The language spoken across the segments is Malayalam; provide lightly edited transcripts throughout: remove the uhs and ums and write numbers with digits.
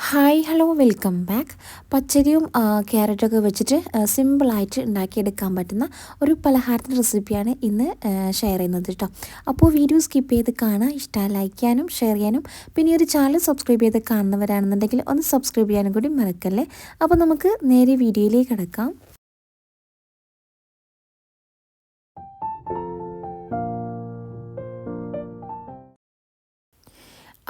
Hi hello welcome back. പച്ചരിയും ക്യാരറ്റൊക്കെ വെച്ചിട്ട് സിമ്പിളായിട്ട് ഉണ്ടാക്കിയെടുക്കാൻ പറ്റുന്ന ഒരു പലഹാരത്തിൻ്റെ റെസിപ്പിയാണ് ഇന്ന് ഷെയർ ചെയ്യുന്നത് കേട്ടോ. അപ്പോൾ വീഡിയോ സ്കിപ്പ് ചെയ്ത് കാണുക, ഇഷ്ടമായി ലൈക്ക് ചെയ്യാനും ഷെയർ ചെയ്യാനും പിന്നെ ഒരു ചാനൽ സബ്സ്ക്രൈബ് ചെയ്ത് കാണുന്നവരാണെന്നുണ്ടെങ്കിൽ ഒന്ന് സബ്സ്ക്രൈബ് ചെയ്യാനും കൂടി മറക്കല്ലേ. അപ്പോൾ നമുക്ക് നേരെ വീഡിയോയിലേക്ക് കിടക്കാം.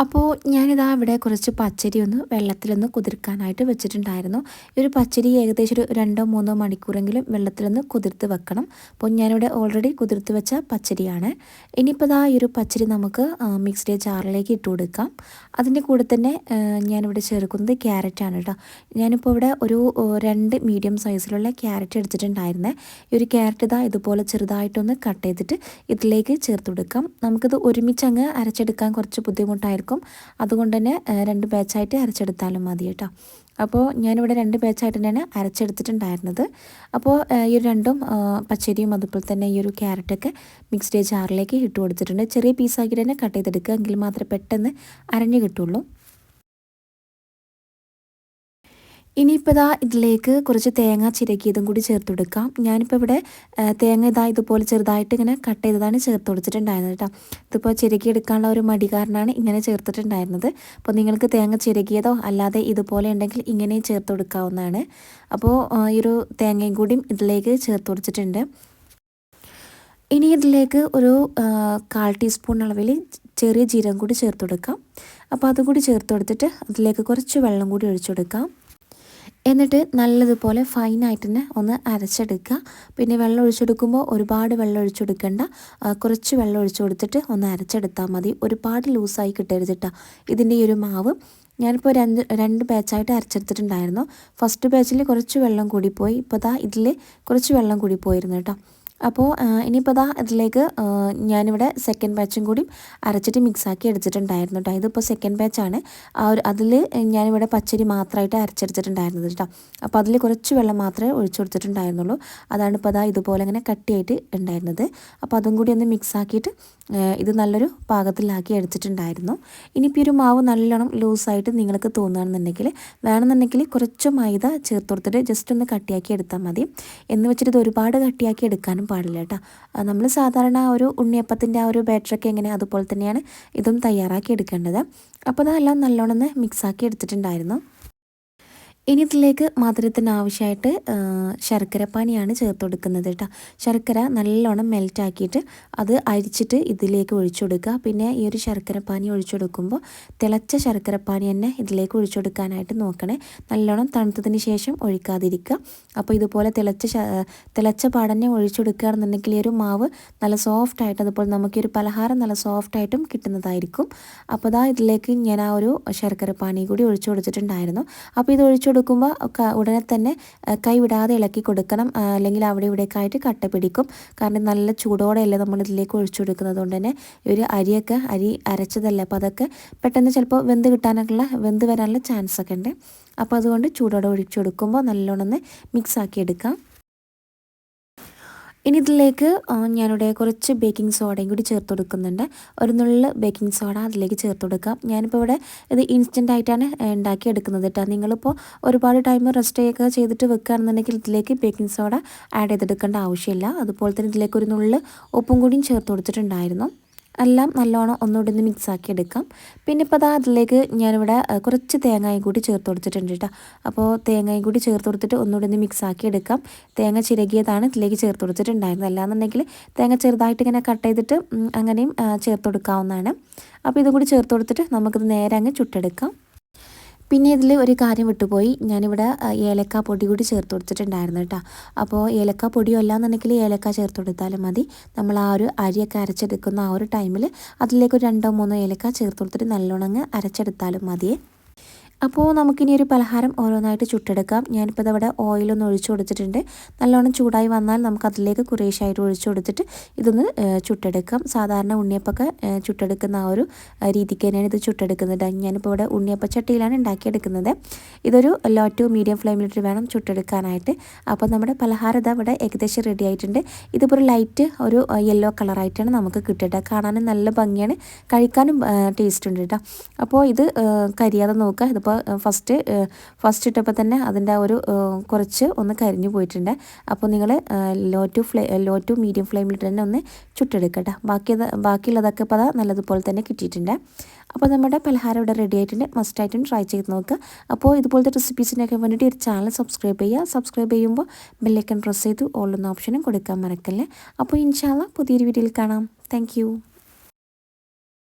അപ്പോൾ ഞാനിതാ ഇവിടെ കുറച്ച് പച്ചരി ഒന്ന് വെള്ളത്തിലൊന്ന് കുതിർക്കാനായിട്ട് വെച്ചിട്ടുണ്ടായിരുന്നു. ഈ ഒരു പച്ചരി ഏകദേശം ഒരു 2-3 മണിക്കൂറെങ്കിലും വെള്ളത്തിലൊന്ന് കുതിർത്ത് വെക്കണം. അപ്പോൾ ഞാനിവിടെ ഓൾറെഡി കുതിർത്ത് വെച്ച പച്ചരിയാണ്. ഇനിയിപ്പോൾ ഇതാ ഈ ഒരു പച്ചരി നമുക്ക് മിക്സ്ഡ് ജാറിലേക്ക് ഇട്ട് കൊടുക്കാം. അതിൻ്റെ കൂടെ തന്നെ ഞാനിവിടെ ചേർക്കുന്നത് ക്യാരറ്റാണ് കേട്ടോ. ഞാനിപ്പോൾ ഇവിടെ ഒരു 2 മീഡിയം സൈസിലുള്ള ക്യാരറ്റ് എടുത്തിട്ടുണ്ടായിരുന്നേ. ഈ ഒരു ക്യാരറ്റ് ഇതാ ഇതുപോലെ ചെറുതായിട്ടൊന്ന് കട്ട് ചെയ്തിട്ട് ഇതിലേക്ക് ചേർത്ത് കൊടുക്കാം. നമുക്കിത് ഒരുമിച്ചങ്ങ് അരച്ചെടുക്കാൻ കുറച്ച് ബുദ്ധിമുട്ടായിരിക്കും. അതുകൊണ്ട് തന്നെ 2 ബാച്ചായിട്ട് അരച്ചെടുത്താലും മതി കേട്ടോ. അപ്പോൾ ഞാനിവിടെ 2 ബാച്ചായിട്ട് തന്നെയാണ് അരച്ചെടുത്തിട്ടുണ്ടായിരുന്നത്. അപ്പോൾ ഈ രണ്ടും പച്ചരിയും അതുപോലെ തന്നെ ഈ ഒരു ക്യാരറ്റൊക്കെ മിക്സ്ഡ് ജാറിലേക്ക് ഇട്ട് കൊടുത്തിട്ടുണ്ട്. ചെറിയ പീസാക്കിയിട്ട് തന്നെ കട്ട് ചെയ്തെടുക്കുക, എങ്കിൽ മാത്രമേ പെട്ടെന്ന് അരഞ്ഞ് കിട്ടുള്ളൂ. ഇനിയിപ്പോൾ ഇതാ ഇതിലേക്ക് കുറച്ച് തേങ്ങ ചിരകിയതും കൂടി ചേർത്ത് കൊടുക്കാം. ഞാനിപ്പോൾ ഇവിടെ തേങ്ങ ഇതാ ഇതുപോലെ ചെറുതായിട്ട് ഇങ്ങനെ കട്ട് ചെയ്തതാണ് ചേർത്ത് കൊടുത്തിട്ടുണ്ടായിരുന്നത് കേട്ടോ. ഇതിപ്പോൾ ചിരകിയെടുക്കാനുള്ള ഒരു മടി കാരണമാണ് ഇങ്ങനെ ചേർത്തിട്ടുണ്ടായിരുന്നത്. അപ്പോൾ നിങ്ങൾക്ക് തേങ്ങ ചിരകിയതോ അല്ലാതെ ഇതുപോലെ ഉണ്ടെങ്കിൽ ഇങ്ങനെ ചേർത്ത് കൊടുക്കാവുന്നതാണ്. അപ്പോൾ ഈ ഒരു തേങ്ങയും കൂടിയും ഇതിലേക്ക് ചേർത്ത് കൊടുത്തിട്ടുണ്ട്. ഇനി ഇതിലേക്ക് ഒരു 1/4 ടീസ്പൂൺ അളവിൽ ചെറിയ ജീരകം കൂടി ചേർത്ത് കൊടുക്കാം. അപ്പോൾ അതും കൂടി ചേർത്ത് കൊടുത്തിട്ട് അതിലേക്ക് കുറച്ച് വെള്ളം കൂടി ഒഴിച്ചു കൊടുക്കാം. എന്നിട്ട് നല്ലതുപോലെ ഫൈനായിട്ട് തന്നെ ഒന്ന് അരച്ചെടുക്കുക. പിന്നെ വെള്ളം ഒഴിച്ചെടുക്കുമ്പോൾ ഒരുപാട് വെള്ളം ഒഴിച്ചെടുക്കേണ്ട, കുറച്ച് വെള്ളം ഒഴിച്ചു കൊടുത്തിട്ട് ഒന്ന് അരച്ചെടുത്താൽ മതി. ഒരുപാട് ലൂസായി കിട്ടരുത് കേട്ടോ ഇതിൻ്റെ ഈ ഒരു മാവ്. ഞാനിപ്പോൾ രണ്ട് ബാച്ചായിട്ട് അരച്ചെടുത്തിട്ടുണ്ടായിരുന്നു. ഫസ്റ്റ് ബാച്ചിൽ കുറച്ച് വെള്ളം കൂടിപ്പോയി. ഇപ്പോൾ ദാ ഇതിൽ കുറച്ച് വെള്ളം കൂടി പോയിരുന്നു കേട്ടോ. അപ്പോൾ ഇനിയിപ്പോൾ ദാ ഇതിലേക്ക് ഞാനിവിടെ സെക്കൻഡ് ബാച്ചും കൂടി അരച്ചിട്ട് മിക്സാക്കി എടുത്തിട്ടുണ്ടായിരുന്നു കേട്ടോ. ഇതിപ്പോൾ സെക്കൻഡ് ബാച്ചാണ്. അതിൽ ഞാനിവിടെ പച്ചരി മാത്രമായിട്ട് അരച്ചെടുത്തിട്ടുണ്ടായിരുന്നത് കേട്ടോ. അപ്പോൾ അതിൽ കുറച്ച് വെള്ളം മാത്രമേ ഒഴിച്ചു കൊടുത്തിട്ടുണ്ടായിരുന്നുള്ളൂ. അതാണ് ഇപ്പോൾ ദാ ഇതുപോലെ ഇങ്ങനെ കട്ടിയായിട്ട് ഉണ്ടായിരുന്നത്. അപ്പോൾ അതും കൂടി ഒന്ന് മിക്സാക്കിയിട്ട് ഇത് നല്ലൊരു പാകത്തിലാക്കി എടുത്തിട്ടുണ്ടായിരുന്നു. ഇനിയിപ്പോൾ ഒരു മാവ് നല്ലോണം ലൂസായിട്ട് നിങ്ങൾക്ക് തോന്നുകയാണെന്നുണ്ടെങ്കിൽ വേണമെന്നുണ്ടെങ്കിൽ കുറച്ച് മൈദ ചേർത്ത് കൊടുത്തിട്ട് ജസ്റ്റ് ഒന്ന് കട്ടിയാക്കി എടുത്താൽ മതി. എന്ന് വെച്ചിട്ട് ഇത് ഒരുപാട് കട്ടിയാക്കി എടുക്കാനും പാടില്ല കേട്ടോ. നമ്മൾ സാധാരണ ഒരു ഉണ്ണിയപ്പത്തിൻ്റെ ആ ഒരു ബാറ്ററൊക്കെ എങ്ങനെ അതുപോലെ തന്നെയാണ് ഇതും തയ്യാറാക്കി എടുക്കേണ്ടത്. അപ്പോൾ അതെല്ലാം നല്ലോണം ഒന്ന് മിക്സാക്കി എടുത്തിട്ടുണ്ടായിരുന്നു. ഇനി ഇതിലേക്ക് മധുരത്തിന് ആവശ്യമായിട്ട് ശർക്കരപ്പാനിയാണ് ചേർത്ത് കൊടുക്കുന്നത് കേട്ടോ. ശർക്കര നല്ലോണം മെൽറ്റാക്കിയിട്ട് അത് അരിച്ചിട്ട് ഇതിലേക്ക് ഒഴിച്ചു കൊടുക്കുക. പിന്നെ ഈ ഒരു ശർക്കരപ്പാനി ഒഴിച്ചു കൊടുക്കുമ്പോൾ തിളച്ച ശർക്കരപ്പാനി തന്നെ ഇതിലേക്ക് ഒഴിച്ചു കൊടുക്കാനായിട്ട് നോക്കണേ. നല്ലോണം തണുത്തതിന് ശേഷം ഒഴിക്കാതിരിക്കുക. അപ്പോൾ ഇതുപോലെ തിളച്ച പാടന്നെ ഒഴിച്ചു കൊടുക്കുകയാണെന്നുണ്ടെങ്കിൽ ഈ ഒരു മാവ് നല്ല സോഫ്റ്റായിട്ട്, അതുപോലെ നമുക്കൊരു പലഹാരം നല്ല സോഫ്റ്റായിട്ടും കിട്ടുന്നതായിരിക്കും. അപ്പോൾ ഇതാ ഇതിലേക്ക് ഞാൻ ആ ഒരു ശർക്കരപ്പാനി കൂടി ഒഴിച്ചു കൊടുത്തിട്ടുണ്ടായിരുന്നു. അപ്പോൾ ഇത് ഒഴിച്ചു കൊടുക്കുമ്പോൾ ഉടനെ തന്നെ കൈ വിടാതെ ഇളക്കി കൊടുക്കണം, അല്ലെങ്കിൽ അവിടെ ഇവിടെയൊക്കെ ആയിട്ട് കട്ട പിടിക്കും. കാരണം നല്ല ചൂടോടെയല്ലേ നമ്മൾ ഇതിലേക്ക് ഒഴിച്ചു കൊടുക്കുന്നത്. കൊണ്ട് തന്നെ ഈ ഒരു അരി അരച്ചതല്ല, അപ്പോൾ അതൊക്കെ പെട്ടെന്ന് ചിലപ്പോൾ വെന്ത് വരാനുള്ള ചാൻസ് ഒക്കെ ഉണ്ട്. അപ്പോൾ അതുകൊണ്ട് ചൂടോടെ ഒഴിച്ചു കൊടുക്കുമ്പോൾ നല്ലോണം ഒന്ന് മിക്സാക്കി എടുക്കാം. ഇനി ഇതിലേക്ക് ഞാനിവിടെ കുറച്ച് ബേക്കിംഗ് സോഡയും കൂടി ചേർത്ത് കൊടുക്കുന്നുണ്ട്. ഒരു നുള്ള് ബേക്കിംഗ് സോഡ അതിലേക്ക് ചേർത്ത് കൊടുക്കാം. ഞാനിപ്പോൾ ഇവിടെ ഇത് ഇൻസ്റ്റൻ്റ് ആയിട്ടാണ് ഉണ്ടാക്കി എടുക്കുന്നത് കേട്ടോ. നിങ്ങളിപ്പോൾ ഒരുപാട് ടൈം റെസ്റ്റ് ഒക്കെ ചെയ്തിട്ട് വെക്കുകയാണെന്നുണ്ടെങ്കിൽ ഇതിലേക്ക് ബേക്കിംഗ് സോഡ ആഡ് ചെയ്തെടുക്കേണ്ട ആവശ്യമില്ല. അതുപോലെ തന്നെ ഇതിലേക്ക് ഒരു നുള്ള് ഉപ്പും കൂടിയും ചേർത്ത് കൊടുത്തിട്ടുണ്ടായിരുന്നു. എല്ലാം നല്ലോണം ഒന്നുകൂടി ഒന്ന് മിക്സാക്കി എടുക്കാം. പിന്നെ ഇപ്പോൾ അതിലേക്ക് ഞാനിവിടെ കുറച്ച് തേങ്ങയും കൂടി ചേർത്ത് കൊടുത്തിട്ടുണ്ട് കേട്ടോ. അപ്പോൾ തേങ്ങയും കൂടി ചേർത്ത് കൊടുത്തിട്ട് ഒന്നുകൂടി ഒന്ന് മിക്സാക്കി എടുക്കാം. തേങ്ങ ചിരകിയതാണ് ഇതിലേക്ക് ചേർത്ത് കൊടുത്തിട്ടുണ്ടായിരുന്നത്. അല്ലാന്നുണ്ടെങ്കിൽ തേങ്ങ ചെറുതായിട്ട് ഇങ്ങനെ കട്ട് ചെയ്തിട്ട് അങ്ങനെയും ചേർത്ത് കൊടുക്കാവുന്നതാണ്. അപ്പോൾ ഇതും കൂടി ചേർത്ത് കൊടുത്തിട്ട് നമുക്കിത് നേരെ അങ്ങ് ചുട്ടെടുക്കാം. പിന്നെ ഇതിൽ ഒരു കാര്യം വിട്ടുപോയി, ഞാനിവിടെ ഏലക്ക പൊടി കൂടി ചേർത്ത് കൊടുത്തിട്ടുണ്ടായിരുന്നു കേട്ടോ. അപ്പോൾ ഏലക്ക പൊടിയോ അല്ലാന്നുണ്ടെങ്കിൽ ഏലക്ക ചേർത്ത് കൊടുത്താലും മതി. നമ്മൾ ആ ഒരു അരിയൊക്കെ അരച്ചെടുക്കുന്ന ആ ഒരു ടൈമിൽ അതിലേക്ക് ഒരു 2-3 ഏലക്ക ചേർത്ത് കൊടുത്തിട്ട് നല്ലോണം അരച്ചെടുത്താലും മതിയേ. അപ്പോൾ നമുക്കിനി ഒരു പലഹാരം ഓരോന്നായിട്ട് ചുട്ടെടുക്കാം. ഞാനിപ്പോൾ ഇതവിടെ ഓയിലൊന്ന് ഒഴിച്ചു കൊടുത്തിട്ടുണ്ട്. നല്ലോണം ചൂടായി വന്നാൽ നമുക്ക് അതിലേക്ക് കുറേശ്ശായിട്ട് ഒഴിച്ചു കൊടുത്തിട്ട് ഇതൊന്ന് ചുട്ടെടുക്കാം. സാധാരണ ഉണ്ണിയപ്പൊക്കെ ചുട്ടെടുക്കുന്ന ആ ഒരു രീതിക്ക് തന്നെയാണ് ഇത് ചുട്ടെടുക്കുന്നത്. ഞാനിപ്പോൾ ഇവിടെ ഉണ്ണിയപ്പച്ചട്ടിയിലാണ് ഉണ്ടാക്കിയെടുക്കുന്നത്. ഇതൊരു ലോ ടു മീഡിയം ഫ്ലെയിമിലിട്ട് വേണം ചുട്ടെടുക്കാനായിട്ട്. അപ്പോൾ നമ്മുടെ പലഹാരം ഇതാ ഇവിടെ ഏകദേശം റെഡി ആയിട്ടുണ്ട്. ഇതിപ്പോൾ ഒരു ലൈറ്റ് ഒരു യെല്ലോ കളറായിട്ടാണ് നമുക്ക് കിട്ടുക. കാണാനും നല്ല ഭംഗിയാണ്, കഴിക്കാനും ടേസ്റ്റ് ഉണ്ട് കേട്ടോ. അപ്പോൾ ഇത് കരിയാതെ നോക്കുക. ഇതിപ്പോൾ അപ്പോൾ ഫസ്റ്റ് ഇട്ടപ്പോൾ തന്നെ അതിൻ്റെ ഒരു കുറച്ച് ഒന്ന് കരിഞ്ഞു പോയിട്ടുണ്ട്. അപ്പോൾ നിങ്ങൾ ലോ ടു മീഡിയം ഫ്ലെയിമിലിട്ട് തന്നെ ഒന്ന് ചുട്ടെടുക്കട്ടെ. ബാക്കിയുള്ളതൊക്കെ ഇപ്പോൾ നല്ലതുപോലെ തന്നെ കിട്ടിയിട്ടുണ്ട്. അപ്പോൾ നമ്മുടെ പലഹാരം ഇവിടെ റെഡി ആയിട്ടുണ്ട്. മസ്റ്റായിട്ടും ട്രൈ ചെയ്ത് നോക്കുക. അപ്പോൾ ഇതുപോലത്തെ റെസിപ്പീസിനൊക്കെ വേണ്ടിയിട്ട് ഒരു ചാനൽ സബ്സ്ക്രൈബ് ചെയ്യുക. സബ്സ്ക്രൈബ് ചെയ്യുമ്പോൾ ബെല്ലൈക്കൺ പ്രസ് ചെയ്ത് ഓൾ എന്ന ഓപ്ഷനും കൊടുക്കാൻ മറക്കല്ലേ. അപ്പോൾ ഇൻഷാ അല്ലാഹ് പുതിയൊരു വീഡിയോയിൽ കാണാം. താങ്ക്